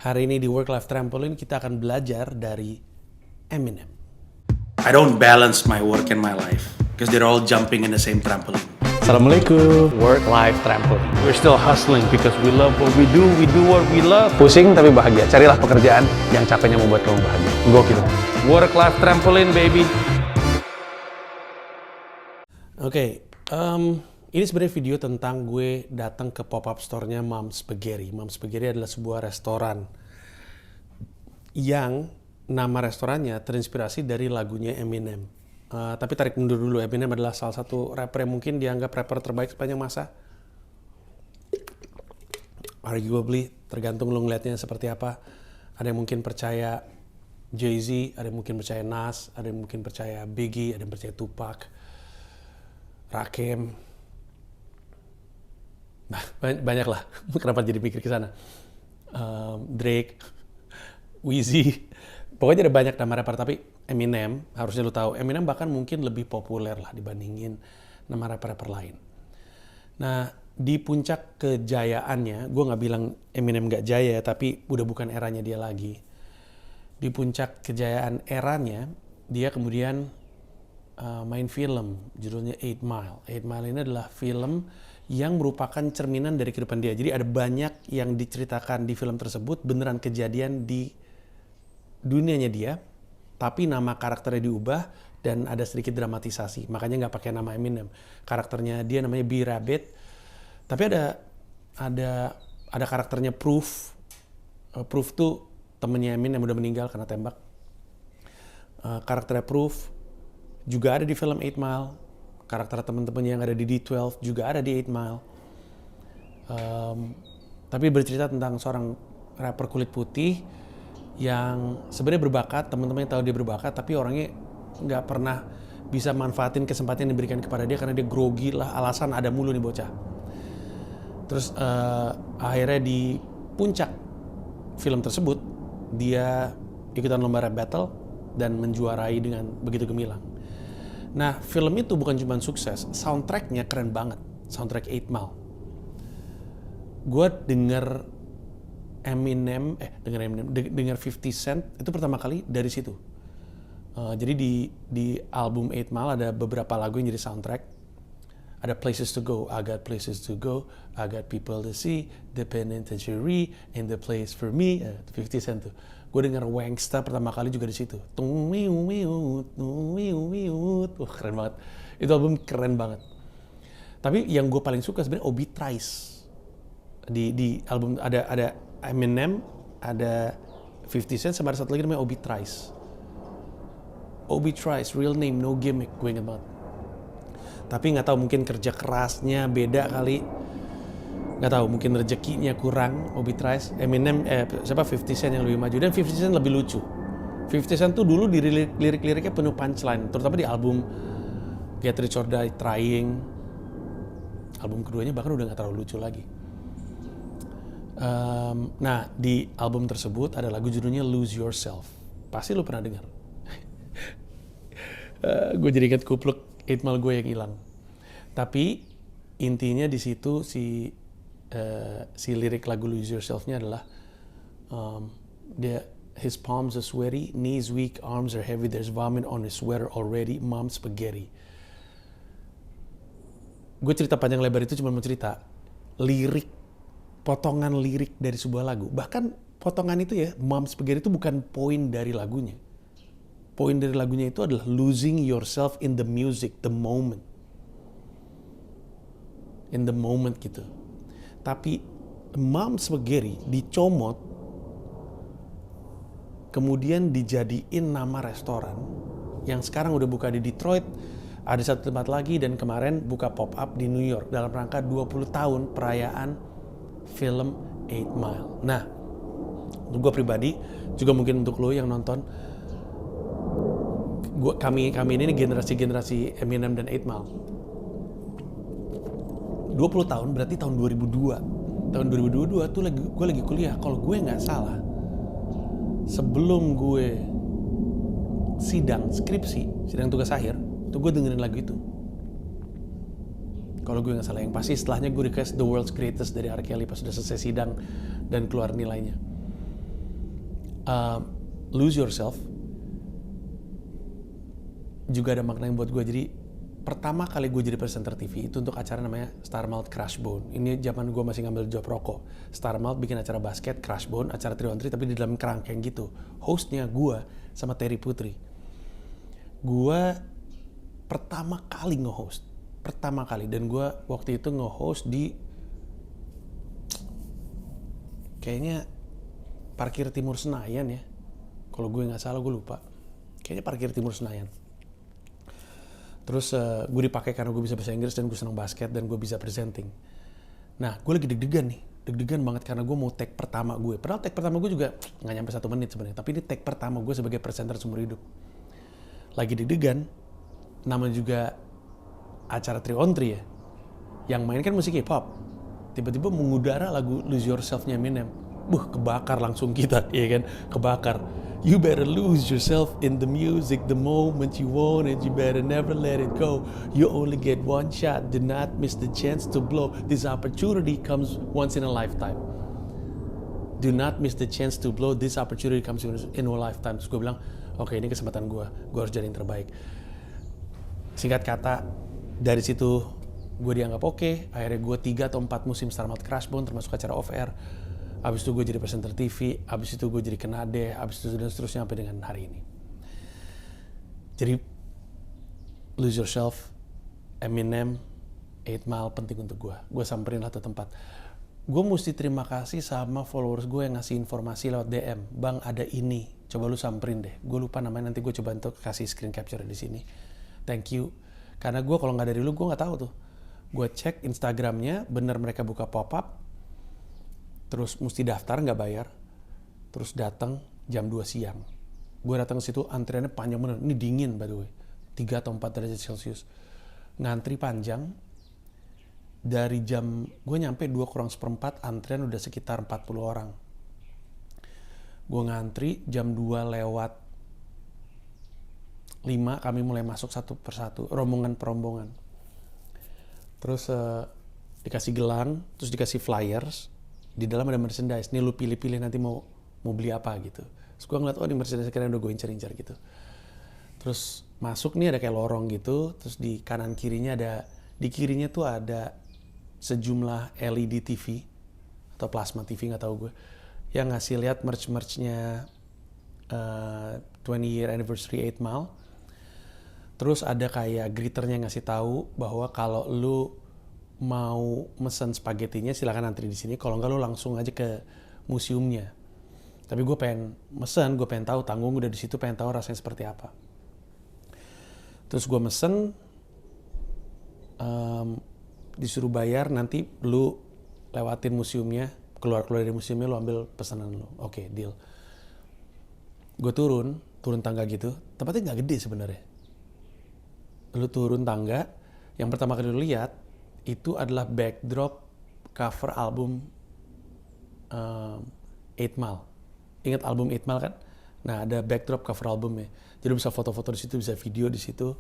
Hari ini di Work Life Trampoline kita akan belajar dari Eminem. I don't balance my work and my life because they're all jumping in the same trampoline. Assalamualaikum. Work Life Trampoline. We're still hustling because we love what we do what we love. Pusing tapi bahagia. Carilah pekerjaan yang capeknya membuat kamu bahagia. Gokil. Work Life Trampoline, baby. Oke, ini sebenarnya video tentang gue datang ke pop-up store-nya Mom's Spaghetti. Mom's Spaghetti adalah sebuah restoran yang nama restorannya terinspirasi dari lagunya Eminem. Tapi tarik mundur dulu, Eminem adalah salah satu rapper yang mungkin dianggap rapper terbaik sepanjang masa. Arguably, tergantung lo ngeliatnya seperti apa. Ada yang mungkin percaya Jay-Z, ada yang mungkin percaya Nas, ada yang mungkin percaya Biggie, ada yang percaya Tupac, Rakim. Banyak lah, kenapa jadi mikir ke sana. Drake, Weezy, pokoknya ada banyak nama rapper, tapi Eminem, harusnya lu tahu, Eminem bahkan mungkin lebih populer lah dibandingin nama rapper-rapper lain. Nah, di puncak kejayaannya, gue nggak bilang Eminem nggak jaya, tapi udah bukan eranya dia lagi. Di puncak kejayaan eranya, dia kemudian main film, judulnya 8 Mile. 8 Mile ini adalah film yang merupakan cerminan dari kehidupan dia. Jadi ada banyak yang diceritakan di film tersebut beneran kejadian di dunianya dia, tapi nama karakternya diubah dan ada sedikit dramatisasi. Makanya nggak pakai nama Eminem. Karakternya dia namanya B-Rabbit. Tapi ada karakternya Proof. Proof tuh temennya Eminem yang udah meninggal karena tembak. Karakternya Proof juga ada di film 8 Mile. Karakter teman-temannya yang ada di D12 juga ada di 8 Mile. Tapi bercerita tentang seorang rapper kulit putih yang sebenarnya berbakat, teman-temannya tahu dia berbakat, tapi orangnya nggak pernah bisa manfaatin kesempatan yang diberikan kepada dia karena dia grogi lah, alasan ada mulu nih bocah. Terus akhirnya di puncak film tersebut dia ikutan lomba rap battle dan menjuarai dengan begitu gemilang. Nah, film itu bukan cuma sukses, soundtracknya keren banget, soundtrack 8 Mile. Gue denger 50 Cent itu pertama kali dari situ. Jadi di album 8 Mile ada beberapa lagu yang jadi soundtrack. Ada Places to Go, I got places to go, I got people to see, the penitentiary, and the place for me. 50 Cent tuh. Gue denger Wangsta pertama kali juga di situ. Keren banget. Itu album keren banget. Tapi yang gue paling suka sebenarnya Obi Trice. Di album ada Eminem, ada 50 Cent, sama ada satu lagi namanya Obi Trice. Obi Trice, real name, no gimmick, gue inget banget. Tapi nggak tahu, mungkin kerja kerasnya beda kali. Nggak tahu, mungkin rezekinya kurang, Obi Trice. Eminem, 50 Cent yang lebih maju, dan 50 Cent lebih lucu. 50 Cent tuh dulu di lirik-liriknya penuh punchline, terutama di album Get Rich or Die Trying. Album keduanya bahkan udah nggak terlalu lucu lagi. Nah, di album tersebut ada lagu judulnya Lose Yourself. Pasti lu pernah dengar. Gue jadi ingat kupluk 8 Mile gue yang hilang. Tapi intinya di situ si lirik lagu Lose Yourself-nya adalah his palms are sweaty, knees weak, arms are heavy, there's vomit on his sweater already, mom's spaghetti. Gue cerita panjang lebar itu cuma mau cerita potongan lirik dari sebuah lagu. Bahkan potongan itu ya, Mom's Spaghetti itu bukan poin dari lagunya. Poin dari lagunya itu adalah losing yourself in the music, the moment. In the moment gitu. Tapi Mom's Spaghetti dicomot, kemudian dijadiin nama restoran yang sekarang udah buka di Detroit, ada satu tempat lagi, dan kemarin buka pop-up di New York dalam rangka 20 tahun perayaan film 8 Mile. Nah, untuk gue pribadi, juga mungkin untuk lo yang nonton, kami ini generasi Eminem dan 8 Mile. 20 tahun berarti tahun 2002. Tahun 2022 tuh gue lagi kuliah. Kalau gue nggak salah, sebelum gue sidang tugas akhir, tuh gue dengerin lagu itu. Kalau gue nggak salah, yang pasti setelahnya gue request The World's Greatest dari R. Kelly pas udah selesai sidang dan keluar nilainya. Lose Yourself juga ada maknanya buat gue. Jadi pertama kali gue jadi presenter TV itu untuk acara namanya Starmouth Crashbone. Ini zaman gue masih ngambil job rokok. Starmouth bikin acara basket, Crashbone, acara 3-on-3 tapi di dalam kerangkeng gitu. Hostnya gue sama Terry Putri. Gue pertama kali nge-host. Dan gue waktu itu nge-host di kayaknya parkir Timur Senayan ya. Kalau gue nggak salah, gue lupa. Kayaknya parkir Timur Senayan. Terus gue dipakai karena gue bisa bahasa Inggris dan gue senang basket dan gue bisa presenting. Nah, gue lagi deg-degan banget karena gue mau take pertama gue. Padahal take pertama gue juga nggak nyampe 1 menit sebenarnya. Tapi ini take pertama gue sebagai presenter seumur hidup. Lagi deg-degan, namanya juga acara 3-on-3 ya. Yang main kan musik hip hop. Tiba-tiba mengudara lagu Lose Yourself-nya Eminem. Kebakar langsung kita, ya kan? Kebakar. You better lose yourself in the music the moment you want it. You better never let it go. You only get one shot. Do not miss the chance to blow. This opportunity comes once in a lifetime. Do not miss the chance to blow. This opportunity comes in a lifetime. Terus gue bilang, oke, ini kesempatan gue harus jadi yang terbaik. Singkat kata, dari situ gue dianggap oke. Akhirnya gue 3 atau 4 musim Starmouth Crashbone termasuk acara off-air. Abis itu gue jadi presenter TV, abis itu gue jadi Kenade, abis itu dan seterusnya sampai dengan hari ini. Jadi Lose Yourself, Eminem, 8 Mile penting untuk gue. Gue samperin lah tuh tempat. Gue mesti terima kasih sama followers gue yang ngasih informasi lewat DM. Bang, ada ini, coba lu samperin deh. Gue lupa namanya, nanti gue coba untuk kasih screen capture di sini. Thank you. Karena gue kalau nggak dari lu, gue nggak tahu tuh. Gue cek Instagramnya, bener mereka buka pop-up. Terus mesti daftar nggak bayar, terus datang jam 2 siang. Gue datang ke situ antriannya panjang bener. Ini dingin by the way, 3 atau 4 derajat Celcius. Ngantri panjang. Dari jam gue nyampe 2:04, antrian udah sekitar 40 orang. Gue ngantri jam 2 lewat 5 kami mulai masuk satu persatu, rombongan per rombongan. Terus dikasih gelang, terus dikasih flyers. Di dalam ada merchandise, nih lu pilih-pilih nanti mau beli apa gitu. Terus gue ngeliat, di merchandise keren udah gue incar-incar gitu. Terus masuk nih ada kayak lorong gitu, terus di kanan kirinya di kirinya tuh ada sejumlah LED TV atau plasma TV nggak tahu gue, yang ngasih lihat merch-merchnya 20 year anniversary 8 Mile. Terus ada kayak greeternya ngasih tahu bahwa kalau lu mau mesen spagettinya silakan antri di sini. Kalau enggak lu langsung aja ke museumnya. Tapi gue pengen mesen, gue pengen tahu, tanggung udah di situ, pengen tahu rasanya seperti apa. Terus gue mesen, disuruh bayar, nanti lu lewatin museumnya, keluar dari museumnya lu ambil pesanan lu. Oke, deal. Gue turun tangga gitu. Tempatnya nggak gede sebenarnya. Lu turun tangga, yang pertama kali lu lihat itu adalah backdrop cover album 8 Mile. Ingat album 8 Mile kan? Nah, ada backdrop cover albumnya. Jadi bisa foto-foto di situ, bisa video di situ.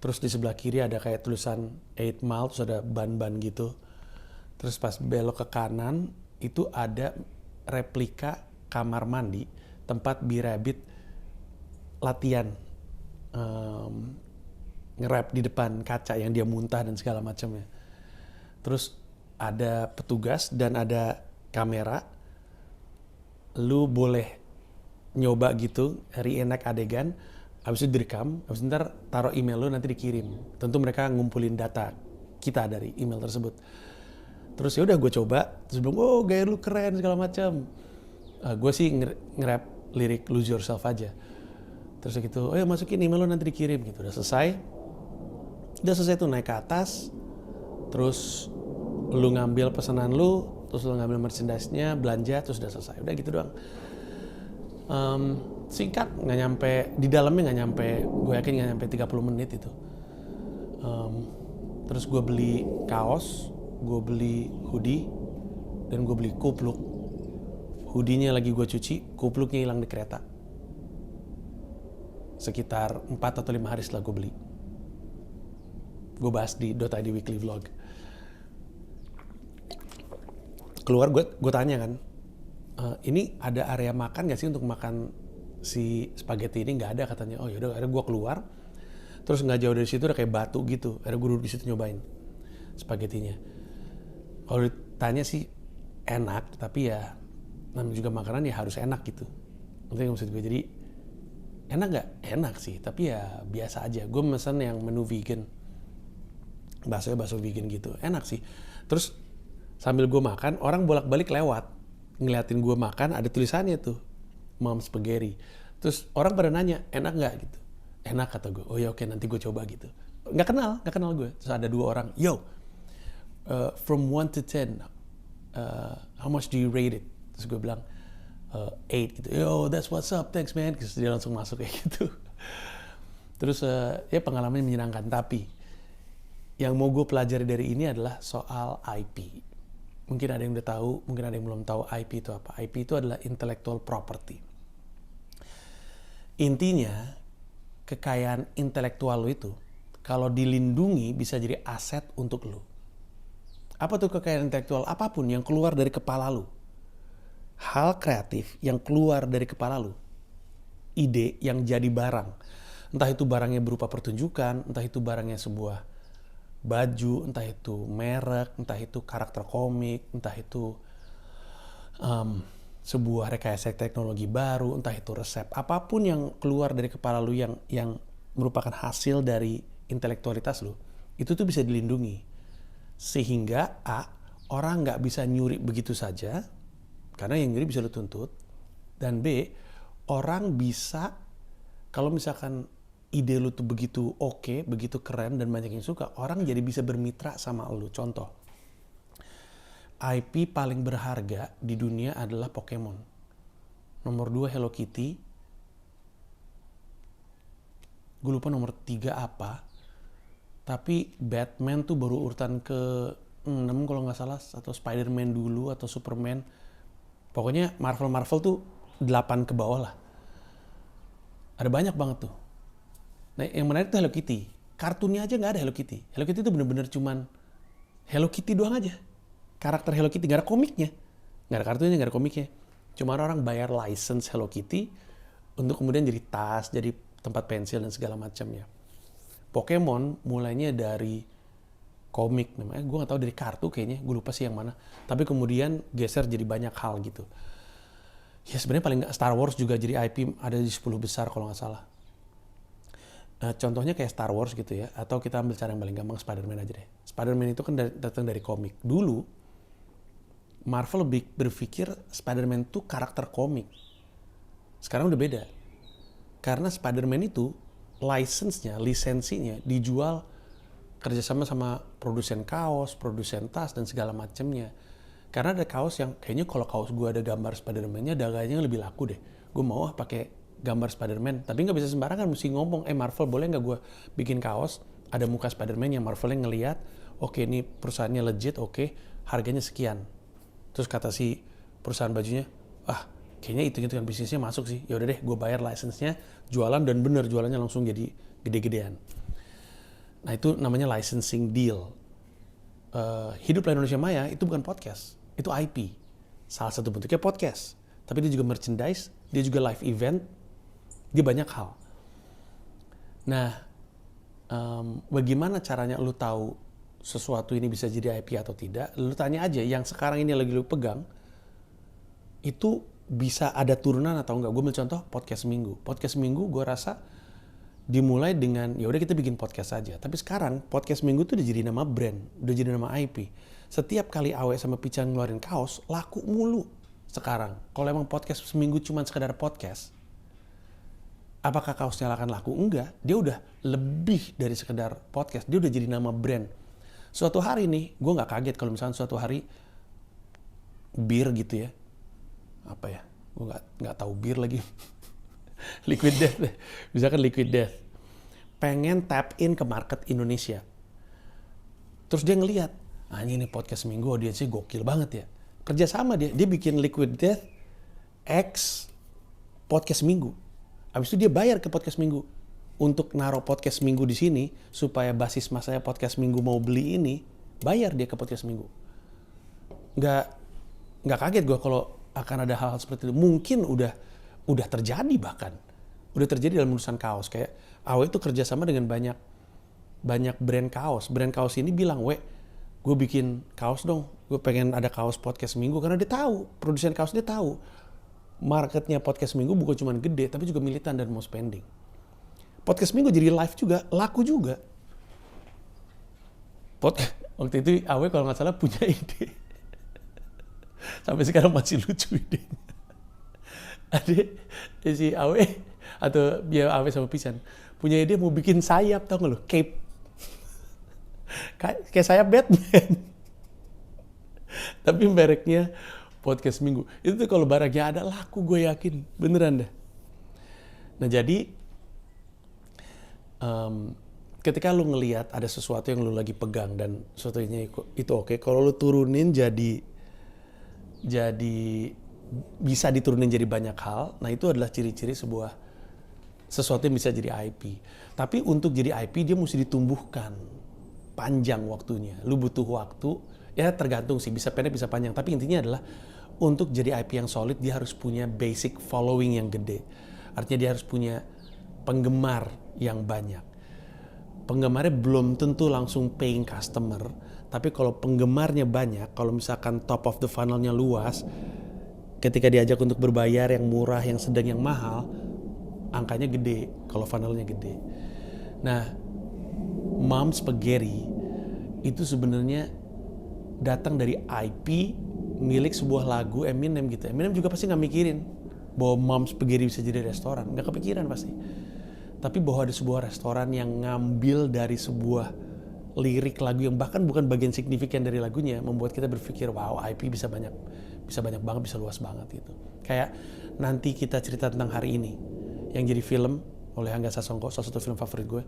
Terus di sebelah kiri ada kayak tulisan 8 Mile, terus ada ban-ban gitu. Terus pas belok ke kanan, itu ada replika kamar mandi, tempat B-Rabbit latihan nge-rap di depan kaca yang dia muntah dan segala macamnya. Terus ada petugas dan ada kamera. Lu boleh nyoba gitu, reenact adegan, habis itu direkam, habis itu ntar taruh email lu nanti dikirim. Tentu mereka ngumpulin data kita dari email tersebut. Terus ya udah gue coba, terus bilang, oh gaya lu keren segala macam. Gue sih nge-rap lirik Lose Yourself aja. Terus gitu, oh ya masukin email lu nanti dikirim gitu. Udah selesai tuh naik ke atas. Terus lu ngambil pesanan lu, terus lu ngambil merchandise-nya, belanja, terus udah selesai. Udah gitu doang. Singkat, nggak nyampe, di dalamnya nggak nyampe, gue yakin nggak nyampe 30 menit itu. Terus gue beli kaos, gue beli hoodie, dan gue beli kupluk. Hoodie-nya lagi gue cuci, kupluknya hilang di kereta. Sekitar 4 atau 5 hari setelah gue beli. Gue bahas di .id weekly vlog. Keluar gue tanya kan, ini ada area makan nggak sih untuk makan si spaghetti ini? Nggak ada katanya. Oh yaudah, akhirnya gue keluar. Terus nggak jauh dari situ ada kayak batu gitu. Akhirnya gue duduk di situ nyobain spagettinya. Kalau ditanya sih enak, tapi ya namanya juga makanan ya harus enak gitu. Ngerti nggak maksud gue? Jadi enak nggak? Enak sih, tapi ya biasa aja. Gue mesen yang menu vegan. Bakso vegan gitu. Enak sih. Terus sambil gue makan, orang bolak-balik lewat. Ngeliatin gue makan, ada tulisannya tuh. Mom Spaghetti. Terus orang pada nanya, enak nggak gitu? Enak kata gue. Oh ya oke, nanti gue coba gitu. Nggak kenal gue. Terus ada 2 orang. Yo, from 1 to 10, how much do you rate it? Terus gue bilang, 8 gitu. Yo, that's what's up, thanks man. Terus dia langsung masuk kayak gitu. Terus ya pengalamannya menyenangkan. Tapi yang mau gue pelajari dari ini adalah soal IP. Mungkin ada yang udah tahu, mungkin ada yang belum tahu IP itu apa. IP itu adalah intellectual property. Intinya, kekayaan intelektual lo itu, kalau dilindungi bisa jadi aset untuk lo. Apa tuh kekayaan intelektual? Apapun yang keluar dari kepala lo. Hal kreatif yang keluar dari kepala lo. Ide yang jadi barang. Entah itu barangnya berupa pertunjukan, entah itu barangnya sebuah baju, entah itu merek, entah itu karakter komik, entah itu sebuah rekayasa teknologi baru, entah itu resep. Apapun yang keluar dari kepala lu yang merupakan hasil dari intelektualitas lu, itu tuh bisa dilindungi. Sehingga orang nggak bisa nyuri begitu saja, karena yang nyuri bisa lu tuntut. Dan B, orang bisa, kalau misalkan ide lu tuh begitu oke, begitu keren dan banyak yang suka, orang jadi bisa bermitra sama lu. Contoh, IP paling berharga di dunia adalah Pokemon. Nomor 2 Hello Kitty. Gue lupa nomor 3 apa. Tapi Batman tuh baru urutan ke 6 kalau nggak salah. Atau Spider-Man dulu, atau Superman. Pokoknya Marvel tuh 8 ke bawah lah. Ada banyak banget tuh. Nah, yang menarik tuh Hello Kitty. Kartunnya aja nggak ada Hello Kitty. Hello Kitty tuh bener-bener cuman Hello Kitty doang aja. Karakter Hello Kitty, nggak ada komiknya. Nggak ada kartunnya, nggak ada komiknya. Cuma orang bayar license Hello Kitty untuk kemudian jadi tas, jadi tempat pensil dan segala macamnya. Pokemon mulainya dari komik namanya. Gue nggak tahu dari kartu kayaknya. Gue lupa sih yang mana. Tapi kemudian geser jadi banyak hal gitu. Ya sebenarnya paling nggak Star Wars juga jadi IP ada di 10 besar kalau nggak salah. Contohnya kayak Star Wars gitu ya, atau kita ambil cara yang paling gampang, Spider-Man aja deh. Spider-Man itu kan datang dari komik. Dulu, Marvel lebih berpikir Spider-Man itu karakter komik. Sekarang udah beda. Karena Spider-Man itu, lisensinya dijual kerjasama sama produsen kaos, produsen tas, dan segala macamnya. Karena ada kaos yang, kayaknya kalau kaos gue ada gambar Spider-Man-nya, dagangnya lebih laku deh. Gue mau pakai gambar Spider-Man, tapi nggak bisa sembarangan, mesti ngomong, Marvel boleh nggak gue bikin kaos ada muka Spider-Man yang Marvelnya ngelihat, oke ini perusahaannya legit, oke harganya sekian. Terus kata si perusahaan bajunya, kayaknya hitung-hitungan bisnisnya masuk sih, ya udah deh gue bayar license-nya, jualan, dan bener jualannya langsung jadi gede-gedean. Nah itu namanya licensing deal. Hiduplah Indonesia Maya itu bukan podcast, itu IP. Salah satu bentuknya podcast, tapi dia juga merchandise, dia juga live event. Dia banyak hal. Nah, bagaimana caranya lu tahu sesuatu ini bisa jadi IP atau tidak? Lu tanya aja, yang sekarang ini lagi lu pegang, itu bisa ada turunan atau enggak? Gue ambil contoh podcast Minggu. Podcast Minggu gue rasa dimulai dengan, ya udah kita bikin podcast aja. Tapi sekarang podcast Minggu tuh udah jadi nama brand, udah jadi nama IP. Setiap kali Awe sama Pican ngeluarin kaos, laku mulu sekarang. Kalau emang podcast seminggu cuma sekadar podcast, apakah kaosnya akan laku? Enggak. Dia udah lebih dari sekedar podcast. Dia udah jadi nama brand. Suatu hari nih, gue nggak kaget kalau misalnya suatu hari bir gitu ya. Apa ya? Gue nggak tahu bir lagi. Liquid Death deh. Misalkan Liquid Death. Pengen tap in ke market Indonesia. Terus dia ngelihat, ini podcast Minggu audiensnya gokil banget ya. Kerja sama dia bikin Liquid Death X podcast Minggu. Habis itu dia bayar ke podcast Minggu untuk naruh podcast Minggu di sini supaya basis masanya podcast Minggu mau beli ini, bayar dia ke podcast Minggu. Nggak kaget gue kalau akan ada hal-hal seperti itu. Mungkin udah terjadi bahkan. Udah terjadi dalam urusan kaos. Kayak Awe itu kerjasama dengan banyak brand kaos. Brand kaos ini bilang, gue bikin kaos dong. Gue pengen ada kaos podcast minggu. Karena dia tahu, produsen kaos dia tahu. Marketnya podcast minggu bukan cuma gede, tapi juga militan dan mau spending. Podcast minggu jadi live juga, laku juga. Waktu itu Awe kalau nggak salah punya ide. Sampai sekarang masih lucu idenya. Ada si Awe atau dia Awe sama Pisan punya ide mau bikin sayap, tau nggak lo? Cape. Kayak sayap Batman. Tapi mereknya podcast minggu. Itu tuh kalau barangnya ada laku, gue yakin. Beneran dah. Nah jadi ketika lu ngelihat ada sesuatu yang lu lagi pegang dan sesuatunya itu oke, kalau lu turunin jadi bisa diturunin jadi banyak hal, nah itu adalah ciri-ciri sesuatu yang bisa jadi IP. Tapi untuk jadi IP dia mesti ditumbuhkan panjang waktunya. Lu butuh waktu, ya tergantung sih, bisa pendek bisa panjang. Tapi intinya adalah untuk jadi IP yang solid dia harus punya basic following yang gede. Artinya dia harus punya penggemar yang banyak. Penggemarnya belum tentu langsung paying customer, tapi kalau penggemarnya banyak, kalau misalkan top of the funnel-nya luas, ketika diajak untuk berbayar yang murah, yang sedang, yang mahal, angkanya gede kalau funnel-nya gede. Nah, Mom Spaghetti itu sebenarnya datang dari IP milik sebuah lagu Eminem gitu. Eminem juga pasti nggak mikirin bahwa Mom Spaghetti bisa jadi restoran, nggak kepikiran pasti. Tapi bahwa ada sebuah restoran yang ngambil dari sebuah lirik lagu yang bahkan bukan bagian signifikan dari lagunya, membuat kita berpikir wow, IP bisa banyak banget, bisa luas banget gitu. Kayak Nanti Kita Cerita Tentang Hari Ini yang jadi film oleh Angga Sasongko, salah satu film favorit gue.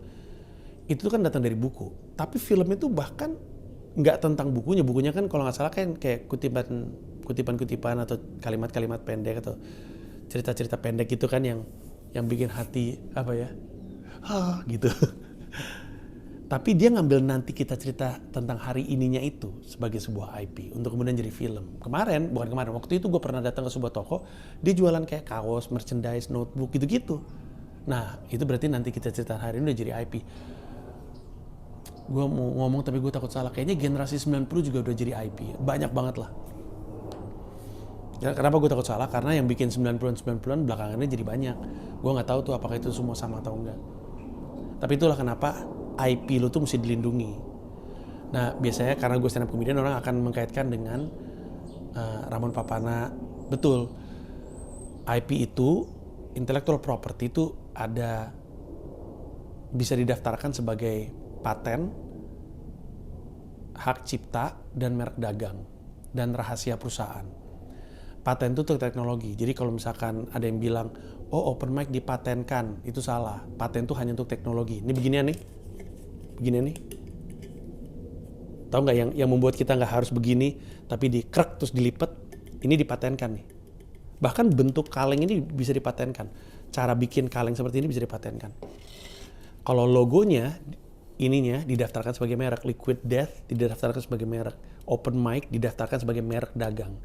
Itu kan datang dari buku. Tapi film itu bahkan nggak tentang bukunya kan kalau nggak salah kan kayak kutipan atau kalimat-kalimat pendek atau cerita-cerita pendek gitu kan yang bikin hati gitu. Tapi dia ngambil Nanti Kita Cerita Tentang Hari Ininya itu sebagai sebuah IP untuk kemudian jadi film. Waktu itu gue pernah datang ke sebuah toko, dia jualan kayak kaos, merchandise, notebook gitu-gitu. Nah itu berarti Nanti Kita Cerita Hari Ini udah jadi IP. Gue mau ngomong tapi gue takut salah, kayaknya generasi 90 juga udah jadi IP, banyak banget lah. Ya, kenapa gue takut salah? Karena yang bikin 90-an belakangannya jadi banyak. Gue nggak tahu tuh apakah itu semua sama atau enggak. Tapi itulah kenapa IP lo tuh mesti dilindungi. Nah biasanya karena gue stand up comedian, orang akan mengkaitkan dengan Ramon Papana. Betul, IP itu, intellectual property itu ada, bisa didaftarkan sebagai paten, hak cipta, dan merek dagang, dan rahasia perusahaan. Paten itu untuk teknologi. Jadi kalau misalkan ada yang bilang, oh open mic dipatenkan, itu salah. Paten itu hanya untuk teknologi. Ini beginian nih. Tahu nggak yang membuat kita nggak harus begini, tapi dikrek terus dilipat, ini dipatenkan nih. Bahkan bentuk kaleng ini bisa dipatenkan. Cara bikin kaleng seperti ini bisa dipatenkan. Kalau logonya, ininya didaftarkan sebagai merek. Liquid Death didaftarkan sebagai merek. Open mic didaftarkan sebagai merek dagang.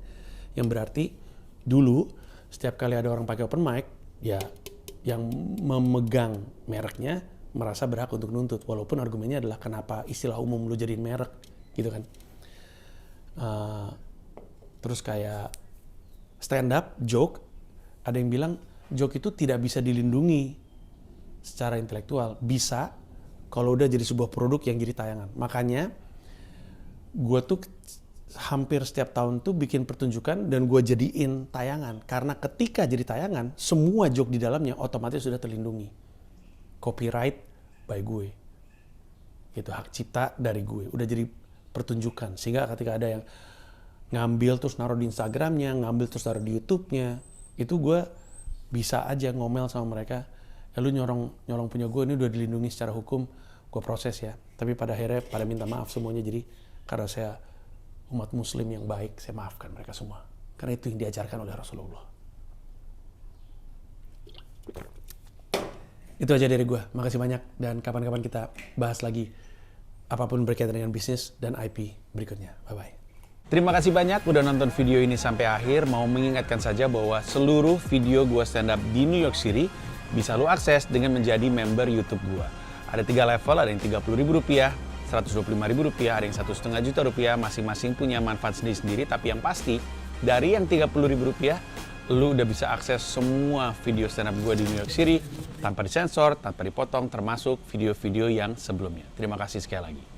Yang berarti dulu setiap kali ada orang pakai open mic, ya yang memegang mereknya merasa berhak untuk nuntut, walaupun argumennya adalah kenapa istilah umum lu jadiin merek gitu kan. Terus kayak stand up joke, ada yang bilang joke itu tidak bisa dilindungi secara intelektual. Bisa kalau udah jadi sebuah produk yang jadi tayangan. Makanya gue tuh hampir setiap tahun tuh bikin pertunjukan dan gue jadiin tayangan. Karena ketika jadi tayangan, semua joke di dalamnya otomatis sudah terlindungi. Copyright by gue. Gitu, hak cipta dari gue. Udah jadi pertunjukan. Sehingga ketika ada yang ngambil terus naruh di Instagramnya, ngambil terus naruh di YouTube-nya, itu gue bisa aja ngomel sama mereka. Ya lu nyolong punya gue, ini udah dilindungi secara hukum, gue proses ya. Tapi pada akhirnya pada minta maaf semuanya. Jadi karena saya umat muslim yang baik, saya maafkan mereka semua. Karena itu yang diajarkan oleh Rasulullah. Itu aja dari gue. Makasih banyak. Dan kapan-kapan kita bahas lagi apapun berkaitan dengan bisnis dan IP berikutnya. Bye-bye. Terima kasih banyak udah nonton video ini sampai akhir. Mau mengingatkan saja bahwa seluruh video gua stand up di New York City bisa lu akses dengan menjadi member YouTube gua. Ada 3 level, ada yang Rp30.000, Rp125.000, ada yang Rp1,5 juta, masing-masing punya manfaat sendiri-sendiri. Tapi yang pasti, dari yang Rp30.000, lu udah bisa akses semua video stand up gua di New York City tanpa disensor, tanpa dipotong, termasuk video-video yang sebelumnya. Terima kasih sekali lagi.